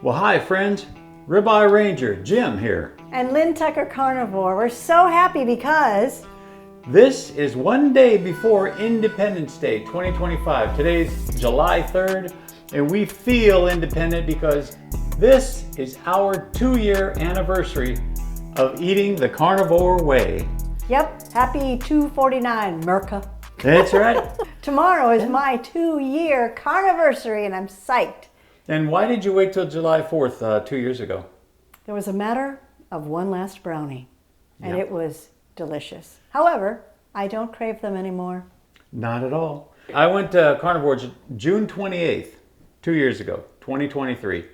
Well, hi friends, Ribeye Ranger Jim here. And Lynn Tucker Carnivore. We're so happy because this is one day before Independence Day 2025. Today's July 3rd, and we feel independent because this is our 2-year anniversary of eating the carnivore way. Yep, happy 249, Merca. That's right. Tomorrow is my 2-year Carniversary and I'm psyched. And why did you wait till July 4th 2 years ago? There was a matter of one last brownie, and Yeah. it was delicious. However, I don't crave them anymore. Not at all. I went to Carnivore June 28th, 2 years ago, 2023.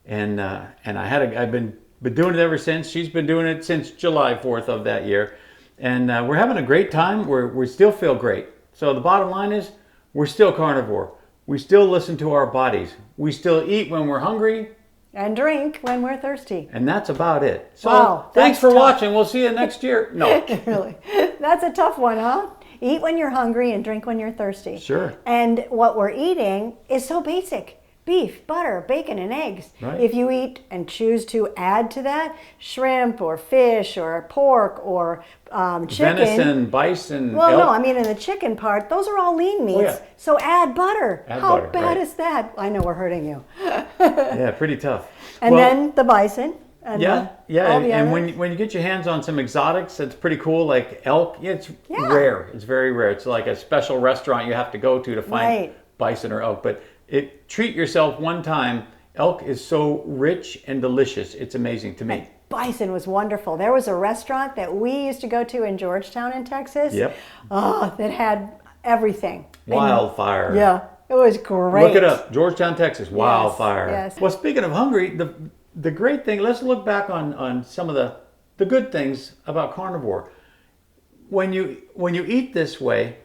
And I've been doing it ever since. She's been doing it since July 4th of that year. And we're having a great time. We still feel great. So the bottom line is we're still carnivore. We still listen to our bodies. We still eat when we're hungry. And drink when we're thirsty. And that's about it. So Wow, thanks that's for tough. watching. We'll see you next year. No. Really? That's a tough one, huh? Eat when you're hungry and drink when you're thirsty. Sure. And what we're eating is so basic. Beef, butter, bacon, and eggs. Right. If you eat and choose to add to that shrimp or fish or pork or chicken. Venison, bison, Well, elk. no, I mean in the chicken part, those are all lean meats. yeah. So add butter. Add How butter, bad right. is that? I know we're hurting you. Yeah, pretty tough. And Well, then the bison. And Yeah, yeah, all the and others. when you get your hands on some exotics, it's pretty cool, like elk. Yeah, it's Yeah. rare. It's very rare. It's like a special restaurant you have to go to find Right. bison or elk. But treat yourself one time. Elk is so rich and delicious. It's amazing to me. Bison was wonderful. There was a restaurant that we used to go to in Georgetown in Texas. Yep. Oh, that had everything. Wildfire. And, yeah, it was great. Look it up. Georgetown, Texas. Wildfire. yes. Well, speaking of hungry, the great thing, let's look back on some of the good things about carnivore. When you eat this way,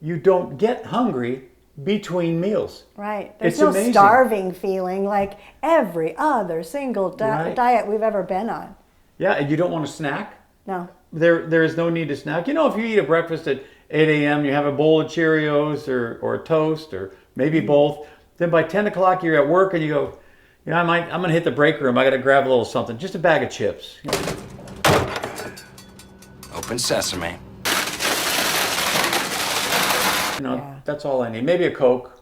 you don't get hungry between meals. Right. There's It's no amazing. starving feeling like every other single Right. diet we've ever been on. Yeah, and you don't want to snack. No. There is no need to snack. You know, if you eat a breakfast at 8 a.m., you have a bowl of Cheerios or toast or maybe both. Then by 10 o'clock, you're at work and you go, I'm going to hit the break room. I got to grab a little something, just a bag of chips. Open sesame. Yeah. That's all I need. Maybe a Coke.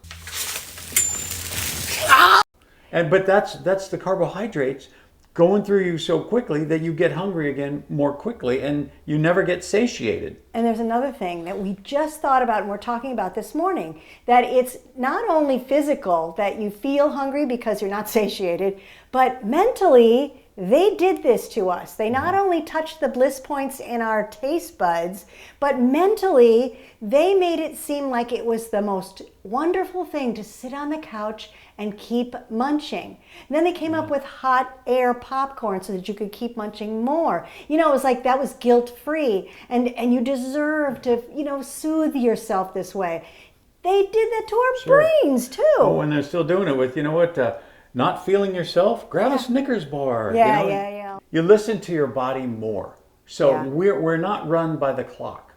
But that's the carbohydrates going through you so quickly that you get hungry again more quickly and you never get satiated. And there's another thing that we just thought about and we're talking about this morning, that it's not only physical that you feel hungry because you're not satiated, but mentally they did this to us. They not only touched the bliss points in our taste buds, but mentally they made it seem like it was the most wonderful thing to sit on the couch and keep munching. And then they came up with hot air popcorn so that you could keep munching more. You know, it was like that was guilt-free and you deserve to, soothe yourself this way. They did that to our Sure. brains too. Oh, and they're still doing it with, not feeling yourself, grab a Snickers bar. Yeah, yeah. You listen to your body more. So Yeah. we're not run by the clock.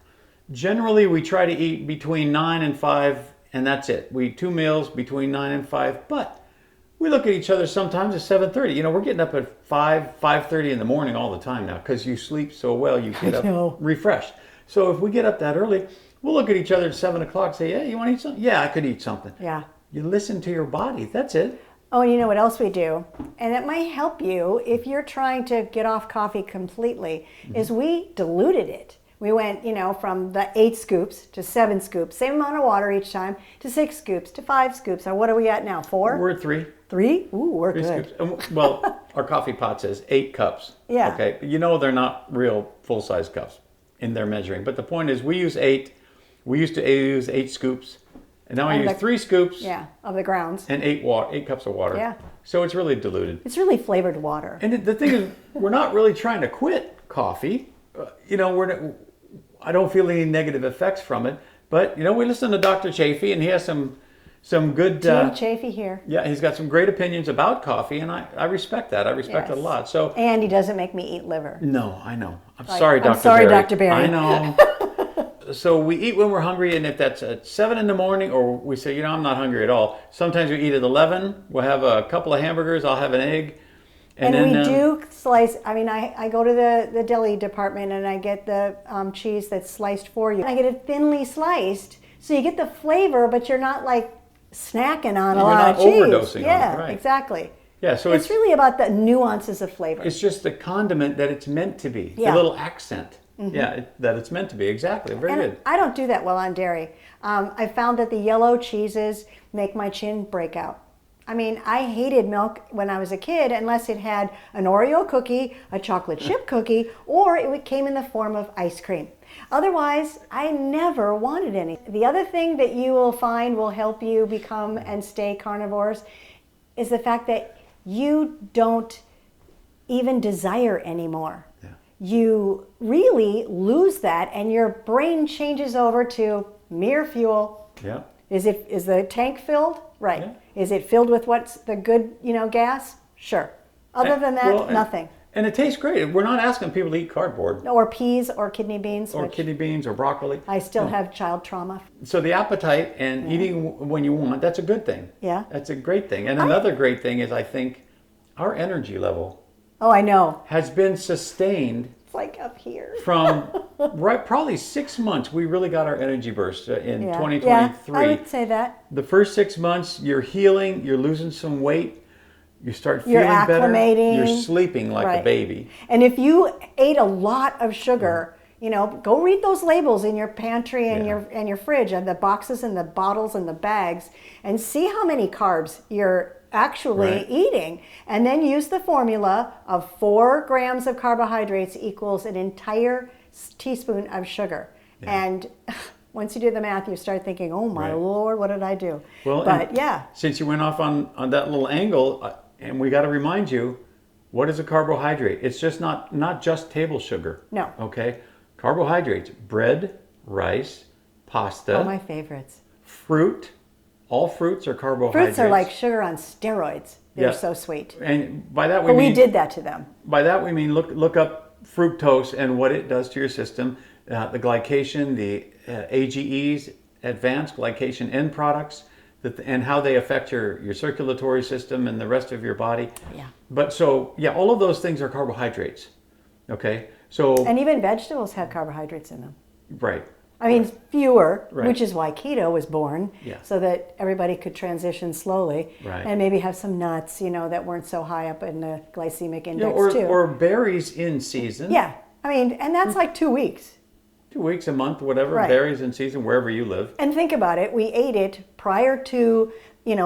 Generally, we try to eat between 9 and 5, and that's it. We eat 2 meals between 9 and 5, but we look at each other sometimes at 7:30. We're getting up at 5:30 in the morning all the time now because you sleep so well, you get know. up refreshed. So if we get up that early, we'll look at each other at 7 o'clock and say, yeah, you want to eat something? Yeah, I could eat something. Yeah. You listen to your body. That's it. Oh, and you know what else we do? And it might help you if you're trying to get off coffee completely, is we diluted it. We went, from the 8 scoops to 7 scoops, same amount of water each time, to 6 scoops, to 5 scoops. Or what are we at now, 4? We're at 3. 3? Ooh, we're 3 good. scoops. Well, our coffee pot says 8 cups. Yeah. Okay. They're not real full-size cups in their measuring. But the point is we use 8. We used to use 8 scoops. And now I use 3 scoops of the grounds. and 8 cups of water. Yeah. So it's really diluted. It's really flavored water. And the thing is, we're not really trying to quit coffee. I don't feel any negative effects from it. But, we listen to Dr. Chafee, and he has some good... Team Chafee here. Yeah, he's got some great opinions about coffee, and I respect that. I respect it a lot. So And he doesn't make me eat liver. no, I know. I'm sorry, Dr. I'm sorry, Berry. Dr. Berry. I know. so we eat when we're hungry, and if that's at 7 in the morning, or we say, I'm not hungry at all. Sometimes we eat at 11. We'll have a couple of hamburgers. I'll have an egg. And then, we do slice, I go to the deli department and I get the cheese that's sliced for you. I get it thinly sliced, so you get the flavor, but you're not like snacking on a lot of cheese. You're not overdosing yeah, on it, right. Exactly. Yeah, so it's really about the nuances of flavor. It's just the condiment that it's meant to be, yeah. the little accent. Yeah, that it's meant to be. Exactly. Very good. I don't do that well on dairy. I found that the yellow cheeses make my chin break out. I mean, I hated milk when I was a kid unless it had an Oreo cookie, a chocolate chip cookie, or it came in the form of ice cream. Otherwise, I never wanted any. The other thing that you will find will help you become and stay carnivores is the fact that you don't even desire anymore. Yeah. You really lose that and your brain changes over to mere fuel. Yeah. Is the tank filled? Right. Yeah. Is it filled with what's the good, gas? Sure. Other than that, nothing. And it tastes great. We're not asking people to eat cardboard. Or peas or kidney beans. Or kidney beans or broccoli. I still have child trauma. So the appetite and eating when you want, that's a good thing. Yeah. That's a great thing. And another great thing is I think our energy level Oh, I know. has been sustained It's like up here. from probably 6 months. We really got our energy burst in 2023. Yeah, I would say that. The first 6 months, you're healing, you're losing some weight, you start feeling You're acclimating. better, you're sleeping like a baby. And if you ate a lot of sugar, go read those labels in your pantry and your fridge and the boxes and the bottles and the bags and see how many carbs you're actually eating, and then use the formula of 4 grams of carbohydrates equals an entire teaspoon of sugar. And once you do the math, you start thinking, oh my Lord, what did I do? Well, but since you went off on that little angle, and we got to remind you, what is a carbohydrate? It's just not just table sugar. No. Okay? Carbohydrates, bread, rice, pasta. Oh, my favorites. Fruit. All fruits are carbohydrates. Fruits are like sugar on steroids. They're so sweet. And by that we But mean... we did that to them. By that we mean look up fructose and what it does to your system. The glycation, the AGEs, advanced glycation end products, and how they affect your circulatory system and the rest of your body. Yeah. But so, all of those things are carbohydrates. Okay? So... And even vegetables have carbohydrates in them. Right. I mean, fewer, Right. which is why keto was born, Yeah. so that everybody could transition slowly, Right. and maybe have some nuts, that weren't so high up in the glycemic index too. Or berries in season. Yeah, I mean, and that's like 2 weeks. 2 weeks, a month, whatever. Right. Berries in season, wherever you live. And think about it, we ate it prior to,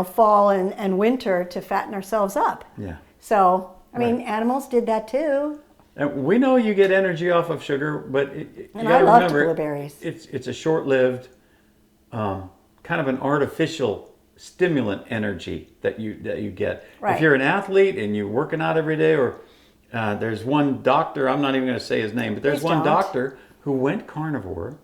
fall and winter to fatten ourselves up. Yeah. So, I mean, animals did that too. And we know you get energy off of sugar, but you got I to loved remember, blueberries. it's a short-lived, kind of an artificial stimulant energy that you get. Right. If you're an athlete and you're working out every day, or there's one doctor, I'm not even going to say his name, but there's Please one don't. doctor who went carnivore,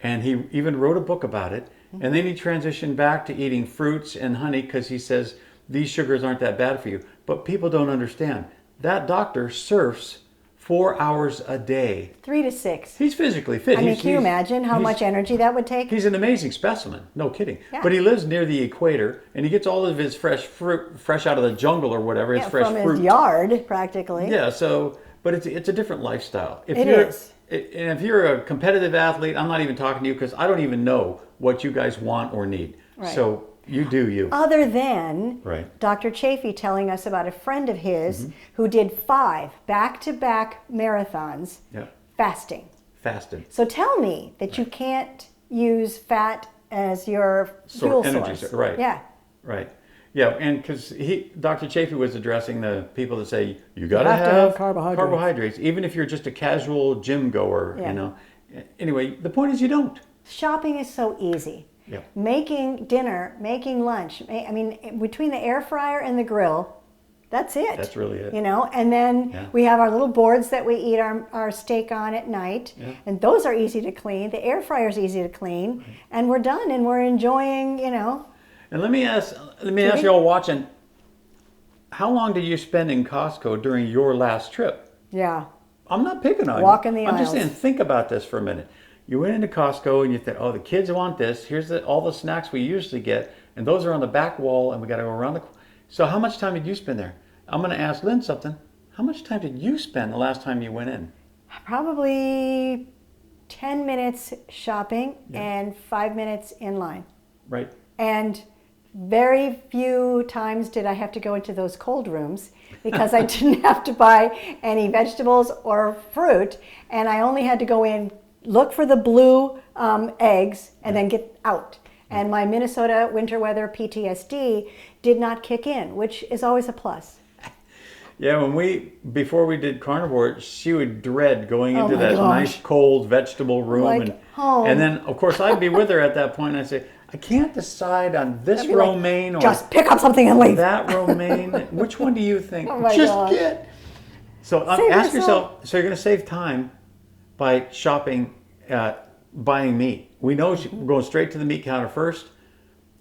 and he even wrote a book about it, and then he transitioned back to eating fruits and honey because he says these sugars aren't that bad for you. But people don't understand. That doctor surfs 4 hours a day. 3 to 6. He's physically fit. I mean, can you imagine how much energy that would take? He's an amazing specimen, no kidding. Yeah. But he lives near the equator, and he gets all of his fresh fruit, fresh out of the jungle or whatever. His fresh from fruit. his yard, practically. Yeah. So, but it's a different lifestyle. It is. And if you're a competitive athlete, I'm not even talking to you because I don't even know what you guys want or need. Right. So you do you. Other than Right. Dr. Chafee telling us about a friend of his who did 5 back-to-back marathons fasting. Fasted. So tell me that you can't use fat as your fuel energy source. Right. Yeah. Right. Yeah, and because Dr. Chafee was addressing the people that say you got to have have carbohydrates. even if you're just a casual gym goer. Yeah. Anyway, the point is you don't. Shopping is so easy. Yeah. Making dinner, making lunch. I mean, between the air fryer and the grill, that's it. That's really it. And then we have our little boards that we eat our steak on at night, and those are easy to clean. The air fryer is easy to clean, and we're done, and we're enjoying, And let me ask you all watching, how long did you spend in Costco during your last trip? Yeah. I'm not picking on you. Walking the I'm just aisles. saying, think about this for a minute. You went into Costco and you thought, oh, the kids want this. Here's all the snacks we usually get, and those are on the back wall, and we got to go around the. So how much time did you spend there? I'm going to ask Lynn something. How much time did you spend the last time you went in? Probably 10 minutes shopping and 5 minutes in line. Right. And very few times did I have to go into those cold rooms because I didn't have to buy any vegetables or fruit, and I only had to go in, look for the blue eggs, and then get out. And my Minnesota winter weather PTSD did not kick in, which is always a plus. Yeah, before we did carnivore, she would dread going into my that gosh. nice cold vegetable room, Like home. and then of course I'd be with her at that point, and I'd say, I can't decide on this I'd be like, romaine or just pick up something and leave. that romaine. Which one do you think? Oh my Just gosh. get. So Save ask yourself. yourself. So you're going to save time by shopping, buying meat. We know we're going straight to the meat counter first.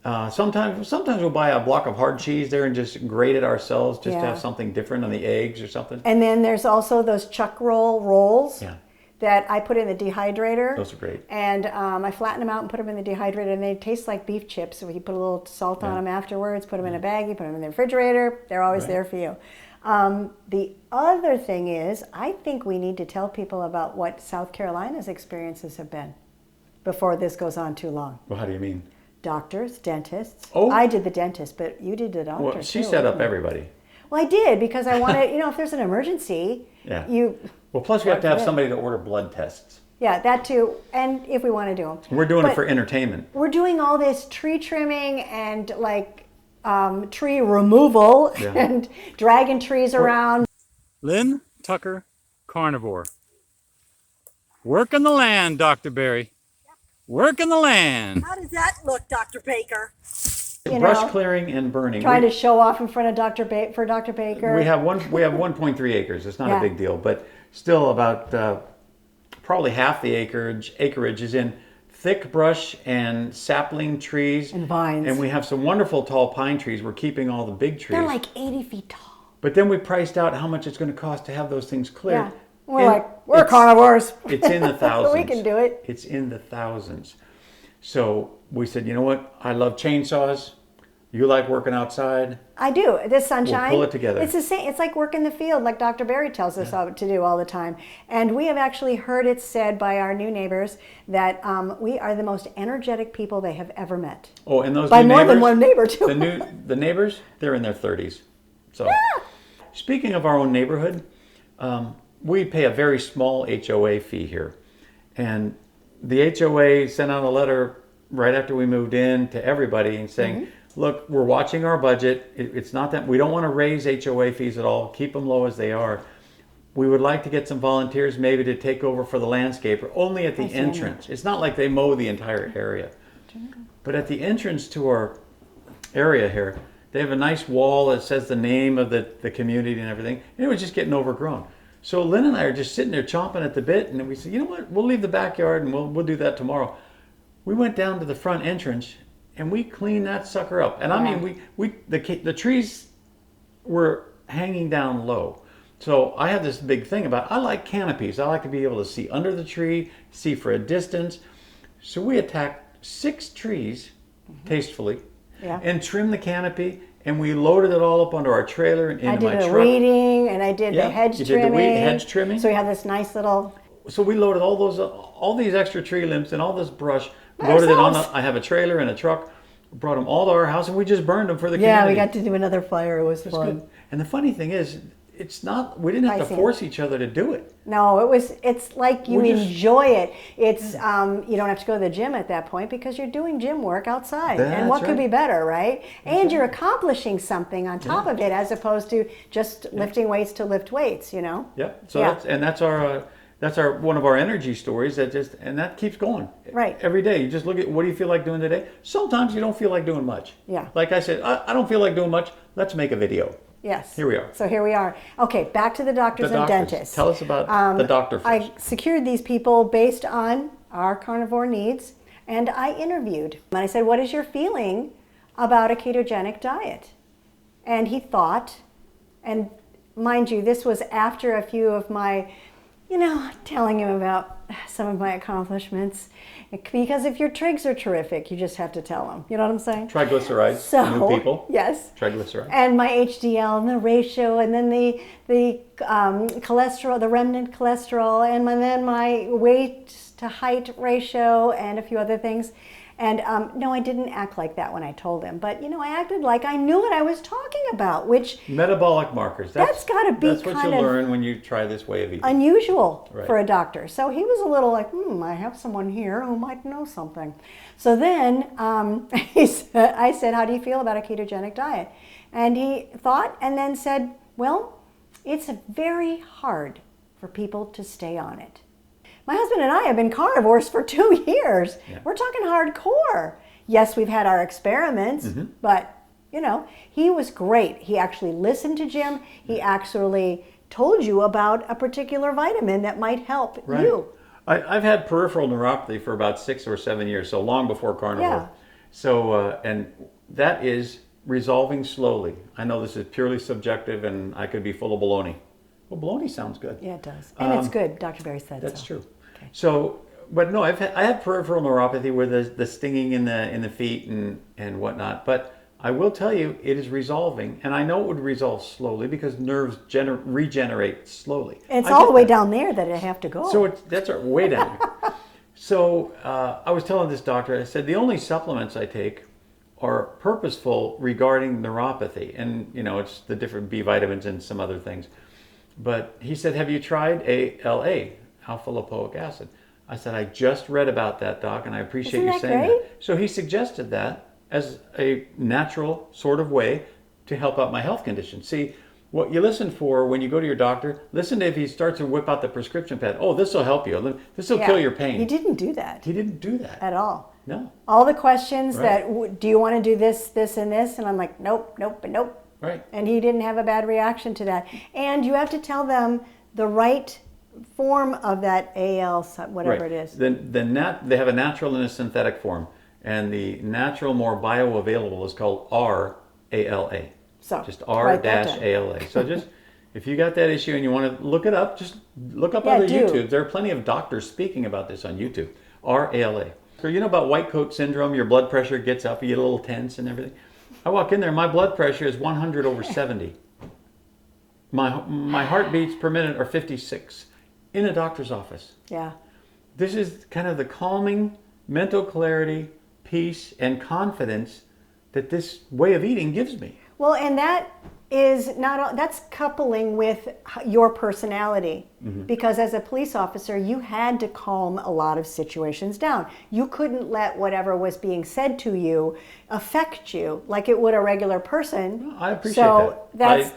Sometimes we'll buy a block of hard cheese there and just grate it ourselves, just to have something different on the eggs or something. And then there's also those chuck rolls Yeah. that I put in the dehydrator. Those are great. And I flatten them out and put them in the dehydrator, and they taste like beef chips. So you put a little salt on them afterwards, put them in a bag, you put them in the refrigerator. They're always there for you. The other thing is, I think we need to tell people about what South Carolina's experiences have been before this goes on too long. Well, how do you mean? Doctors, dentists. Oh. I did the dentist, but you did the doctor Well, she too. set up everybody. Well, I did because I wanted, if there's an emergency, Yeah. you. Well, plus we have to have Yeah. somebody to order blood tests. Yeah, that too, and if we want to do them. We're doing But it for entertainment. We're doing all this tree trimming and tree removal Yeah. and dragging trees around. Lynn Tucker, carnivore. Working the land, Dr. Barry. Working the land. How does that look, Dr. Baker? Brush clearing and burning. Trying to show off in front of Dr. Baker. We have 1.3 acres. It's not a big deal, but still about probably half the acreage is in thick brush and sapling trees And vines. And we have some wonderful tall pine trees. We're keeping all the big trees. They're like 80 feet tall. But then we priced out how much it's going to cost to have those things cleared. Yeah. We're carnivores. It's in the thousands. We can do it. It's in the thousands. So we said, you know what? I love chainsaws. You like working outside. I do. This sunshine. We'll pull it together. It's the same. It's like work in the field, like Dr. Barry tells us to do all the time. And we have actually heard it said by our new neighbors that we are the most energetic people they have ever met. Oh, and those By new more neighbors, than one neighbor too. the neighbors, they're in their 30s. So, speaking of our own neighborhood, we pay a very small HOA fee here, and the HOA sent out a letter right after we moved in to everybody and saying, look, we're watching our budget. It's not that we don't want to raise HOA fees at all. Keep them low as they are. We would like to get some volunteers maybe to take over for the landscaper, only at the entrance. It's not like they mow the entire area. But at the entrance to our area here, they have a nice wall that says the name of the community and everything. And it was just getting overgrown. So Lynn and I are just sitting there chomping at the bit, and we said, you know what, we'll leave the backyard and we'll do that tomorrow. We went down to the front entrance and we cleaned that sucker up. And I mean, the trees were hanging down low. So I have this big thing about, I like canopies. I like to be able to see under the tree, see for a distance. So we attacked 6 trees tastefully and trimmed the canopy, and we loaded it all up under our trailer and into my truck. I did the weeding and I did the hedge you did trimming. the hedge trimming. So we have this nice little. So we loaded all these extra tree limbs and all this brush, loaded it on. I have a trailer and a truck, brought them all to our house, and we just burned them for the community. Yeah, we got to do another fire. It was fun. Good. And the funny thing is, we didn't have to force each other to do it. No, it's like you enjoy it. It's you don't have to go to the gym at that point because you're doing gym work outside. And what could be better, right? And you're accomplishing something on top of it as opposed to just lifting weights to lift weights, Yep. So that's our one of our energy stories that keeps going. Right. Every day. You just look at, what do you feel like doing today? Sometimes you don't feel like doing much. Yeah. Like I said, I don't feel like doing much. Let's make a video. Yes. Here we are. So here we are. Okay, back to the doctors and dentists. Tell us about the doctor first. I secured these people based on our carnivore needs, and I interviewed. And I said, what is your feeling about a ketogenic diet? And he thought, and mind you, this was after a few of my telling him about some of my accomplishments. Because if your trigs are terrific, you just have to tell them. You know what I'm saying? Triglycerides, So, new people. Yes. Triglycerides. And my HDL and the ratio, and then the cholesterol, the remnant cholesterol, and then my weight to height ratio, and a few other things. And no, I didn't act like that when I told him, but I acted like I knew what I was talking about, which Metabolic markers. That's gotta be That's what kind you of learn when you try this way of eating. unusual Right. for a doctor. So he was a little like, I have someone here who might know something. So then I said, how do you feel about a ketogenic diet? And he thought and then said, well, it's very hard for people to stay on it. My husband and I have been carnivores for 2 years. Yeah. We're talking hardcore. Yes, we've had our experiments, but he was great. He actually listened to Jim. He actually told you about a particular vitamin that might help Right. you. I've had peripheral neuropathy for about 6 or 7 years, so long before carnivore. Yeah. So, and that is resolving slowly. I know this is purely subjective and I could be full of baloney. Well, baloney sounds good. Yeah, it does. And it's good. Dr. Berry said That's so. true. Okay. So, but no, I have peripheral neuropathy with the stinging in the feet and whatnot. But I will tell you, it is resolving, and I know it would resolve slowly because nerves regenerate slowly. It's I all get the way that. down there that I have to go. So that's way down there. So I was telling this doctor, I said, the only supplements I take are purposeful regarding neuropathy. And, it's the different B vitamins and some other things. But he said, have you tried ALA, alpha lipoic acid? I said, I just read about that, doc, and I appreciate Isn't you that saying great? that. So he suggested that as a natural sort of way to help out my health condition. See, what you listen for when you go to your doctor, listen to if he starts to whip out the prescription pad. Oh, this will help you. This will kill your pain. He didn't do that He didn't do that. at all. No. All the questions Right. that, do you want to do this, this, and this? And I'm like, nope, nope, and nope. Right. And he didn't have a bad reaction to that. And you have to tell them the right form of that AL, whatever it is. They have a natural and a synthetic form. And the natural, more bioavailable is called RALA. So Just write that down. R-ALA. So just, if you got that issue and you want to look it up, just look up Yeah, other do. YouTube. There are plenty of doctors speaking about this on YouTube. RALA. So you know about white coat syndrome? Your blood pressure gets up, you get a little tense and everything. I walk in there, my blood pressure is 100 over 70. My heartbeats per minute are 56 in a doctor's office. Yeah. This is kind of the calming, mental clarity, peace, and confidence that this way of eating gives me. Well, and that is that's coupling with your personality. Because as a police officer, you had to calm a lot of situations down. You couldn't let whatever was being said to you affect you like it would a regular person. I appreciate so that.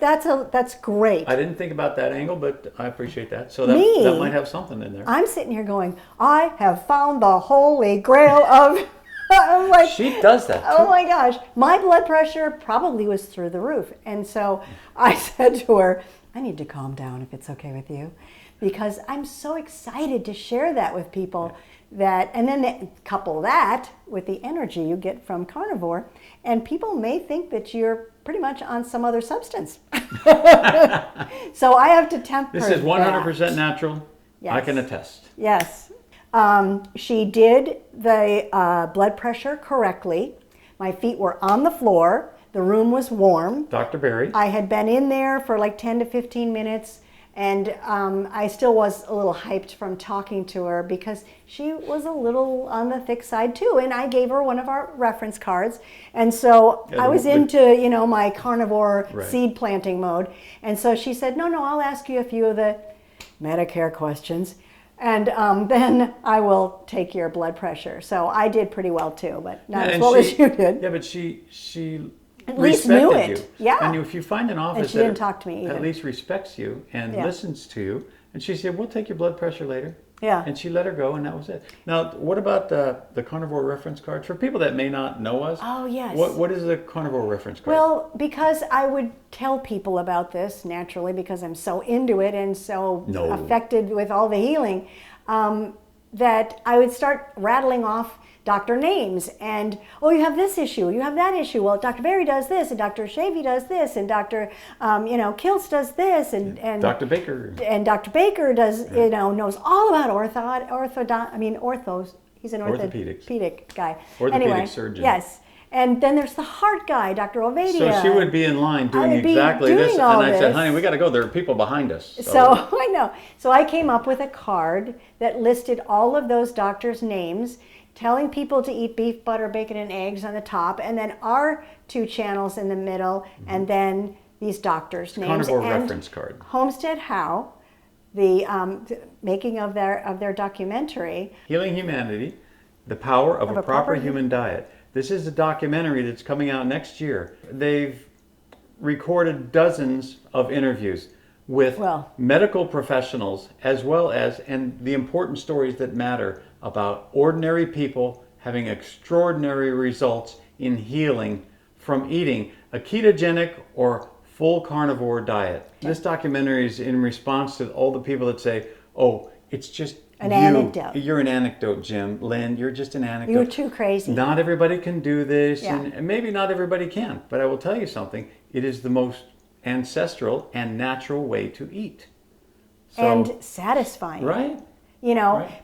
that's great. I didn't think about that angle, but I appreciate that. So that, Me? that might have something in there. I'm sitting here going, I have found the holy grail of I'm like, She does that oh too. my gosh, my blood pressure probably was through the roof. And so I said to her, I need to calm down if it's okay with you, because I'm so excited to share that with people. And then they couple that with the energy you get from carnivore, and people may think that you're pretty much on some other substance. So I have to temper This is 100% that. natural. I Yes. can attest. Yes. She did the blood pressure correctly. My feet were on the floor. The room was warm. Dr. Berry. I had been in there for like 10 to 15 minutes, and I still was a little hyped from talking to her because she was a little on the thick side too. And I gave her one of our reference cards. And so Yeah, I was into, my carnivore Right. seed planting mode. And so she said, no, I'll ask you a few of the Medicare questions. And then I will take your blood pressure. So I did pretty well too, but not as and well as you did. Yeah, but she At least knew respected it. you. Yeah. And if you find an office she that didn't talk to me either. at least respects you and Yeah. listens to you, and she said, we'll take your blood pressure later. Yeah. And she let her go, and that was it. Now, what about the carnivore reference card? For people that may not know us, Oh, yes. what is the carnivore reference card? Well, because I would tell people about this naturally because I'm so into it and so No. affected with all the healing. that I would start rattling off doctor names and, oh, you have this issue, you have that issue. Well, Dr. Berry does this, and Dr. Shavy does this, and Dr. Kiltz does this, and Dr. Baker. And Dr. Baker does, knows all about orthos. He's an orthopedic guy. Orthopedic surgeon. Yes. And then there's the heart guy, Dr. Ovadia. So she would be in line doing exactly this, and I said, honey, we got to go. There are people behind us. So I know. So I came up with a card that listed all of those doctors' names, telling people to eat beef, butter, bacon, and eggs on the top, and then our 2 channels in the middle, and then these doctors' names. Carnivore reference card. Homestead How, the making of their documentary. Healing Humanity, The Power of a Proper Human Diet. This is a documentary that's coming out next year. They've recorded dozens of interviews with medical professionals as well as, and the important stories that matter about ordinary people having extraordinary results in healing from eating a ketogenic or full carnivore diet. This documentary is in response to all the people that say, oh, it's just an anecdote. You're an anecdote, Jim. Lynn, you're just an anecdote. You're too crazy. Not everybody can do this, and maybe not everybody can. But I will tell you something. It is the most ancestral and natural way to eat. And satisfying. Right.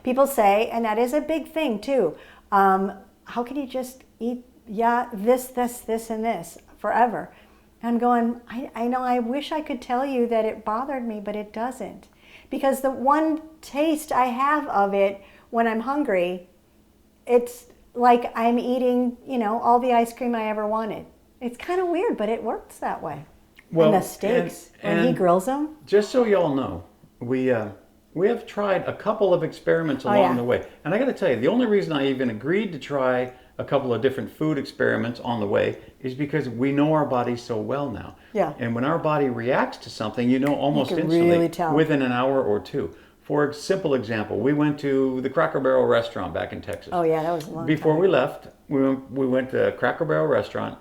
People say, and that is a big thing too, how can you just eat this, and this forever? And I'm going, I know, I wish I could tell you that it bothered me, but it doesn't. Because the one taste I have of it when I'm hungry, it's like I'm eating, all the ice cream I ever wanted. It's kind of weird, but it works that way. Well, and the steaks, when he grills them. Just so y'all know, we have tried a couple of experiments along the way. And I got to tell you, the only reason I even agreed to try a couple of different food experiments on the way is because we know our body so well now. Yeah. And when our body reacts to something, almost instantly, really within an hour or two. For a simple example, we went to the Cracker Barrel restaurant back in Texas. Oh yeah, that was a long Before time. we left, we went to Cracker Barrel restaurant,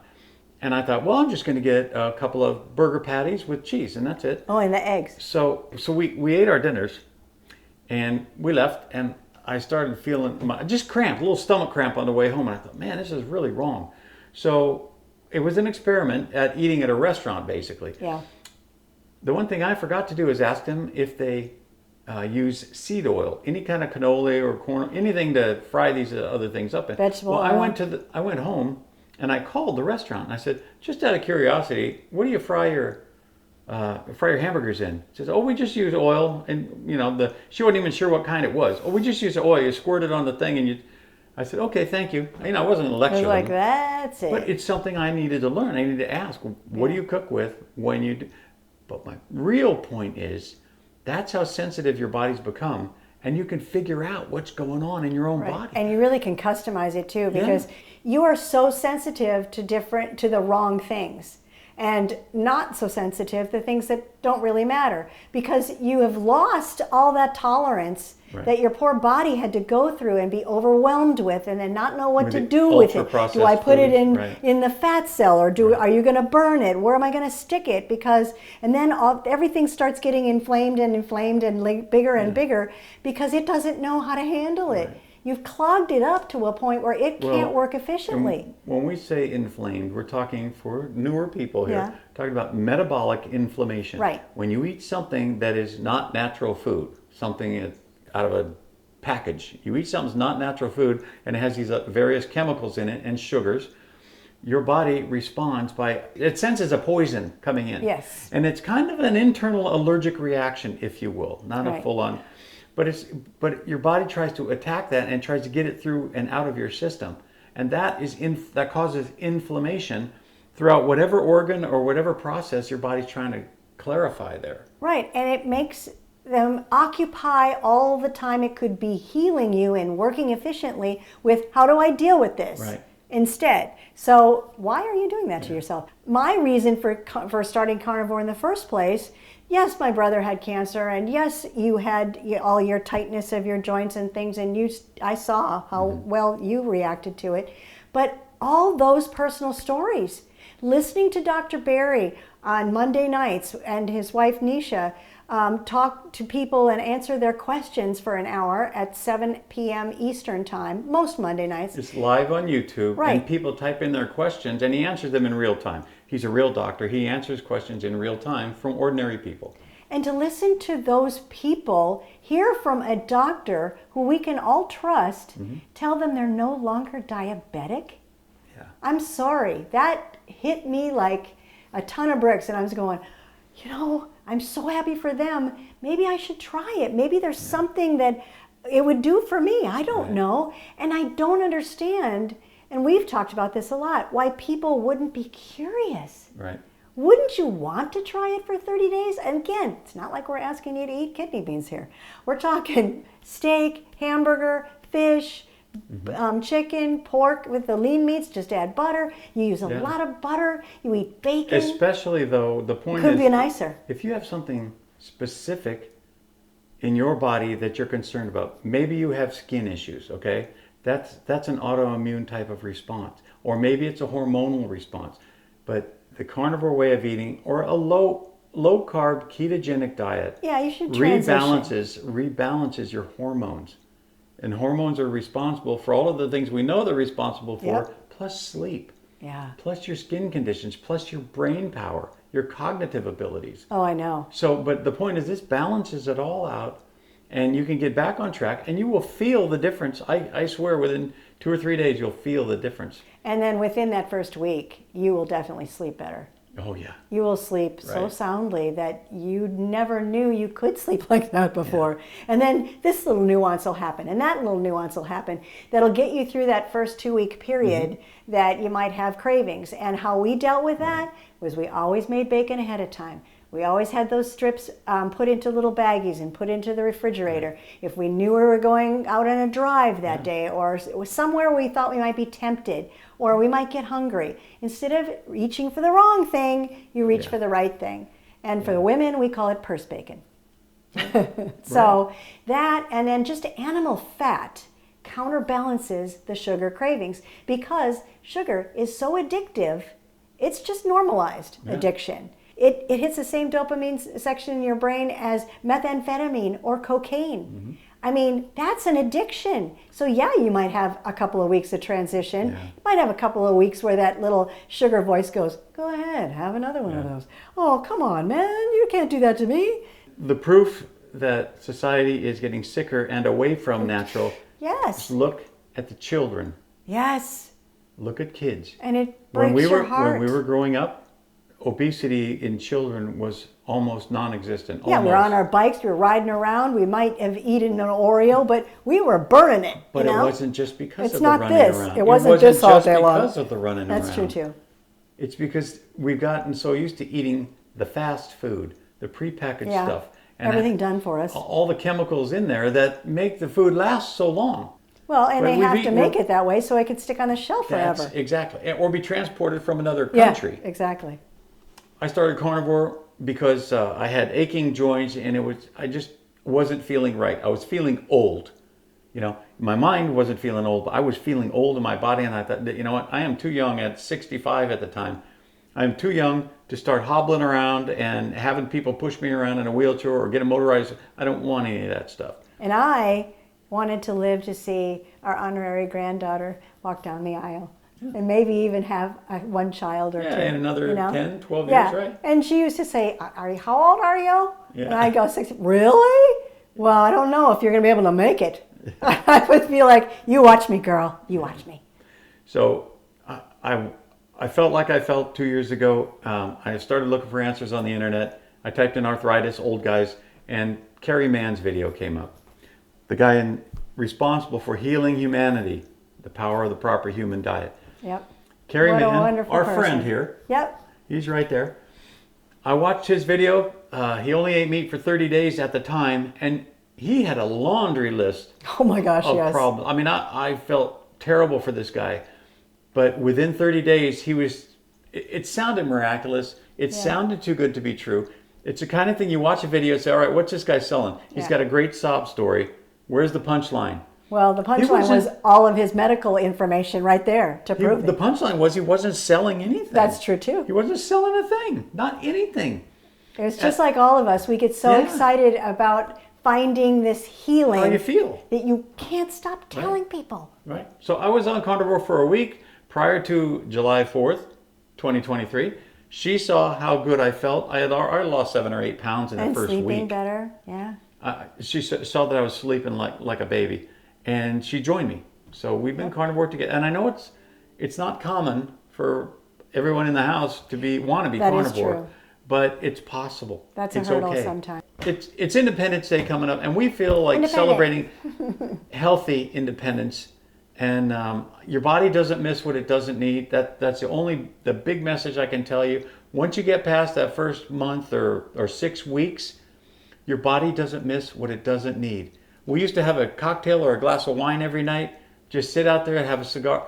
and I thought, well, I'm just going to get a couple of burger patties with cheese, and that's it. Oh, and the eggs. So we ate our dinners, and we left, and I started feeling just cramp, a little stomach cramp on the way home, and I thought, man, this is really wrong. So it was an experiment at eating at a restaurant, basically. Yeah. The one thing I forgot to do is ask them if they use seed oil, any kind of canola or corn, anything to fry these other things up in. Vegetable oil. I went home and I called the restaurant and I said, just out of curiosity, what do you fry your hamburgers in? She says, oh, we just use oil, and she wasn't even sure what kind it was. Oh, we just use the oil. You squirt it on the thing, and I said, okay, thank you. I wasn't a lecture. I was like, that's it. But it's something I needed to learn. I needed to ask, what do you cook with when you do? But my real point is, that's how sensitive your body's become, and you can figure out what's going on in your own body. And you really can customize it too, because you are so sensitive to the wrong things, and not so sensitive to things that don't really matter, because you have lost all that tolerance that your poor body had to go through and be overwhelmed with, and then not know what to do with it. Do I put it in the fat cell, or are you going to burn it? Where am I going to stick it? And then everything starts getting inflamed and bigger and bigger, because it doesn't know how to handle it. You've clogged it up to a point where it can't work efficiently. When we say inflamed, we're talking, for newer people here, talking about metabolic inflammation. Right. When you eat something that is not natural food, something out of a package, you eat something that's not natural food and it has these various chemicals in it and sugars, your body responds it senses a poison coming in. Yes. And it's kind of an internal allergic reaction, if you will, not a full-on. But your body tries to attack that and tries to get it through and out of your system, and that causes inflammation throughout whatever organ or whatever process your body's trying to clarify there. Right, and it makes them occupy all the time it could be healing you and working efficiently with, how do I deal with this? Right. Instead. So why are you doing that to yourself? My reason for starting Carnivore in the first place, yes, my brother had cancer, and yes, you had all your tightness of your joints and things, and I saw how well you reacted to it. But all those personal stories, listening to Dr. Berry, on Monday nights, and his wife Nisha talk to people and answer their questions for an hour at 7 p.m. Eastern time, most Monday nights. It's live on YouTube, Right. and people type in their questions, and he answers them in real time. He's a real doctor. He answers questions in real time from ordinary people. And to listen to those people, hear from a doctor who we can all trust, tell them they're no longer diabetic. Yeah. I'm sorry, that hit me like a ton of bricks, and I was going, you know, I'm so happy for them. Maybe I should try it. Maybe there's something that it would do for me. I don't know. And I don't understand, and we've talked about this a lot, why people wouldn't be curious. Right. Wouldn't you want to try it for 30 days? And again, it's not like we're asking you to eat kidney beans here. We're talking steak, hamburger, fish, chicken, pork with the lean meats. Just add butter. You use a lot of butter. You eat bacon. Especially though, the point Couldn't is, be nicer. if you have something specific in your body that you're concerned about, maybe you have skin issues, okay? That's an autoimmune type of response. Or maybe it's a hormonal response. But the carnivore way of eating, or a low carb ketogenic diet, Yeah, you should transition. rebalances your hormones. And hormones are responsible for all of the things we know they're responsible for, Yep. plus sleep, Yeah. plus your skin conditions, plus your brain power, your cognitive abilities. Oh, I know. So, but the point is, this balances it all out, and you can get back on track, and you will feel the difference. I swear, within 2 or 3 days, you'll feel the difference. And then within that first week, you will definitely sleep better. Oh yeah. You will sleep so Right. soundly that you never knew you could sleep like that before. And then this little nuance will happen, and that little nuance will happen that'll get you through that first 2-week period that you might have cravings. And how we dealt with that was we always made bacon ahead of time. We always had those strips put into little baggies and put into the refrigerator. If we knew we were going out on a drive that day, or it was somewhere we thought we might be tempted, or we might get hungry, instead of reaching for the wrong thing, you reach for the right thing. And for the women, we call it purse bacon. So that, and then just animal fat counterbalances the sugar cravings, because sugar is so addictive. It's just normalized addiction. It hits the same dopamine section in your brain as methamphetamine or cocaine. I mean, that's an addiction. So yeah, you might have a couple of weeks of transition. Yeah. You might have a couple of weeks where that little sugar voice goes, go ahead, have another one of those. Oh, come on, man, you can't do that to me. The proof that society is getting sicker and away from natural, Yes, look at the children. yes. Look at kids. And it breaks your heart. When we were growing up, obesity in children was almost non-existent. Yeah, we're on our bikes, we're riding around, we might have eaten an Oreo, but we were burning it. But you know? it wasn't just because It's of the not running this. around. It wasn't this all just day long. because of the running around. That's true too. It's because we've gotten so used to eating the fast food, the prepackaged Yeah, stuff. everything done for us. All the chemicals in there that make the food last so long. Well, and But they we've have to eaten- make it that way so it can stick on the shelf That's forever. exactly. Or be transported from another country. Yeah, exactly. I started carnivore because I had aching joints, and I just wasn't feeling right. I was feeling old. You know, my mind wasn't feeling old, but I was feeling old in my body, and I thought, you know what? I am too young at 65 at the time. I'm too young to start hobbling around and having people push me around in a wheelchair or get a motorized. I don't want any of that stuff. And I wanted to live to see our honorary granddaughter walk down the aisle. And maybe even have one child or two. Yeah, in another you know? 10, 12 Yeah. years, right? And she used to say, how old are you? Yeah. And I'd go, 60. Really? Well, I don't know if you're going to be able to make it. I would feel like, you watch me, girl. You watch me. So I felt like I felt 2 years ago. I started looking for answers on the internet. I typed in arthritis, old guys, and Kerry Mann's video came up. The guy responsible for healing humanity, the power of the proper human diet. Yep. Kerry What a Mann, wonderful our person. friend here. Yep. He's right there. I watched his video. He only ate meat for 30 days at the time, and he had a laundry list Oh my gosh, of yes. problems. I mean, I felt terrible for this guy, but within 30 days, it sounded miraculous. It sounded too good to be true. It's the kind of thing you watch a video and say, all right, what's this guy selling? He's Yeah. got a great sob story. Where's the punchline? Well, the punchline was all of his medical information right there to prove The it. punchline was he wasn't selling anything. That's true too. He wasn't selling a thing, not anything. It was just like all of us. We get so excited about finding this healing. How you feel. That you can't stop telling people. Right. So I was on Carnivore for a week prior to July 4th, 2023. She saw how good I felt. I lost 7 or 8 pounds in the first week. And sleeping better, yeah. She saw that I was sleeping like a baby, and she joined me. So we've been carnivore together, and I know it's not common for everyone in the house to want to be That carnivore, is true. but it's possible. That's a it's hurdle okay. sometimes. It's Independence Day coming up, and we feel like celebrating healthy independence. And your body doesn't miss what it doesn't need. That's the big message I can tell you. Once you get past that first month or 6 weeks, your body doesn't miss what it doesn't need. We used to have a cocktail or a glass of wine every night, just sit out there and have a cigar.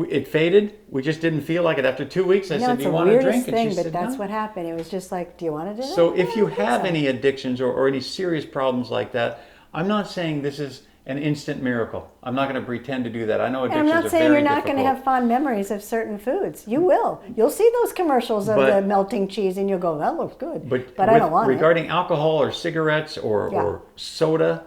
It faded. We just didn't feel like it. After 2 weeks, I said, "Do you want to drink?" Thing, and she but said, that's "No." what happened. It was just like, "Do you want to do that?" So if you have any addictions or any serious problems like that, I'm not saying this is an instant miracle. I'm not going to pretend to do that. I know addictions are very difficult. I'm not saying you're not going to have fond memories of certain foods. You will. You'll see those commercials of the melting cheese and you'll go, "That looks good." But I don't want it. Regarding alcohol or cigarettes or soda,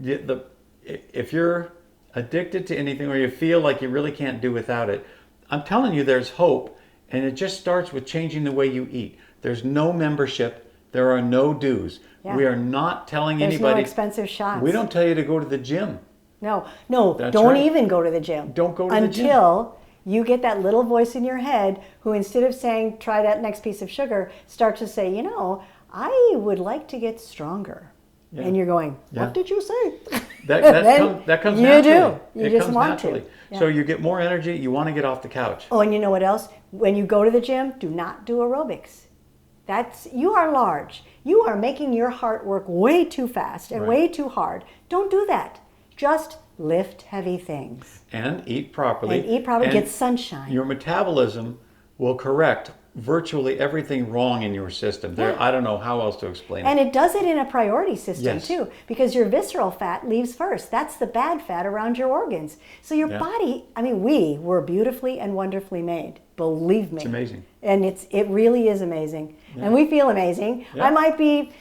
if you're addicted to anything or you feel like you really can't do without it, I'm telling you there's hope, and it just starts with changing the way you eat. There's no membership. There are no dues. Yeah. We are not telling anybody. There's no expensive shots. We don't tell you to go to the gym. No, That's don't right. even go to the gym. Don't go to the gym. Until you get that little voice in your head who, instead of saying, "Try that next piece of sugar," starts to say, "I would like to get stronger." Yeah. And you're going, "What did you say?" That comes you naturally. You just want naturally. to. Yeah. So you get more energy. You want to get off the couch. Oh, and you know what else? When you go to the gym, do not do aerobics. You are large. You are making your heart work way too fast and way too hard. Don't do that. Just lift heavy things. And eat properly. Get sunshine. Your metabolism will correct virtually everything wrong in your system. I don't know how else to explain it. And it does it in a priority system too, because your visceral fat leaves first. That's the bad fat around your organs. So your body, we were beautifully and wonderfully made. Believe me. It's amazing. And it really is amazing. Yeah. And we feel amazing. Yeah. I might be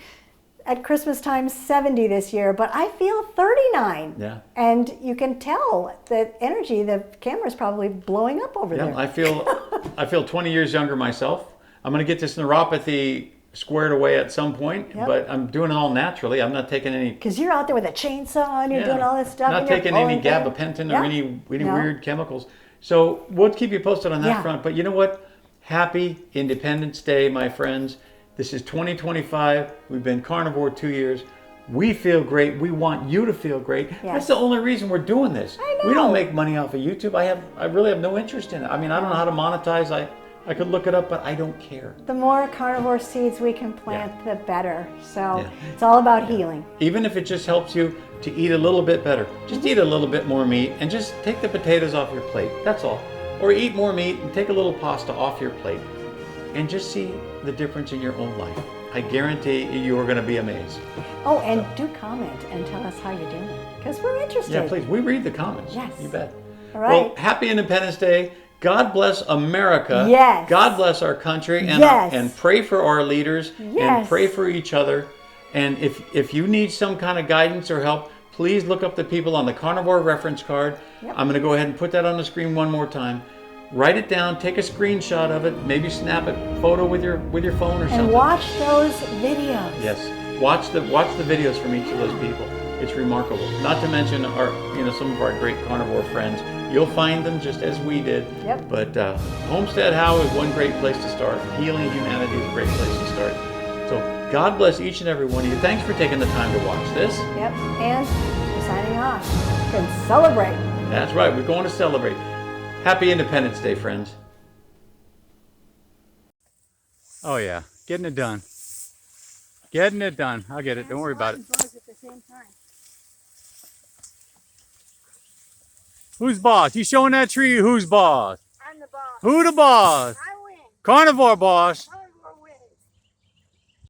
at Christmas time 70 this year, but I feel 39. Yeah. And you can tell the energy, the camera's probably blowing up over there. I feel 20 years younger myself. I'm going to get this neuropathy squared away at some point, but I'm doing it all naturally. I'm not taking any... Because you're out there with a chainsaw and you're doing all this stuff. Not taking any gabapentin or any weird chemicals. So we'll keep you posted on that front. But you know what? Happy Independence Day, my friends. This is 2025. We've been carnivore 2 years. We feel great. We want you to feel great. Yes. That's the only reason we're doing this. I know. We don't make money off of YouTube. I really have no interest in it. I don't know how to monetize. I could look it up, but I don't care. The more carnivore seeds we can plant, the better. So it's all about healing. Even if it just helps you to eat a little bit better. Just eat a little bit more meat and just take the potatoes off your plate. That's all. Or eat more meat and take a little pasta off your plate. And just see the difference in your own life. I guarantee you are going to be amazed. Oh, and do comment and tell us how you're doing, because we're interested. Yeah, please. We read the comments. Yes. You bet. All right. Well, happy Independence Day. God bless America. Yes. God bless our country. And, and pray for our leaders. Yes. And pray for each other. And if you need some kind of guidance or help, please look up the people on the Carnivore reference card. Yep. I'm going to go ahead and put that on the screen one more time. Write it down, take a screenshot of it, maybe snap a photo with your phone or something. And watch those videos. Yes, watch the videos from each of those people. It's remarkable. Not to mention some of our great carnivore friends. You'll find them just as we did. Yep. But Homestead How is one great place to start. Healing Humanity is a great place to start. So God bless each and every one of you. Thanks for taking the time to watch this. Yep. And we're signing off. And celebrate. That's right. We're going to celebrate. Happy Independence Day, friends. Oh, yeah. Getting it done. Getting it done. I'll get it. Don't worry about it. Who's boss? You showing that tree? Who's boss? I'm the boss. Who the boss? I win. Carnivore boss.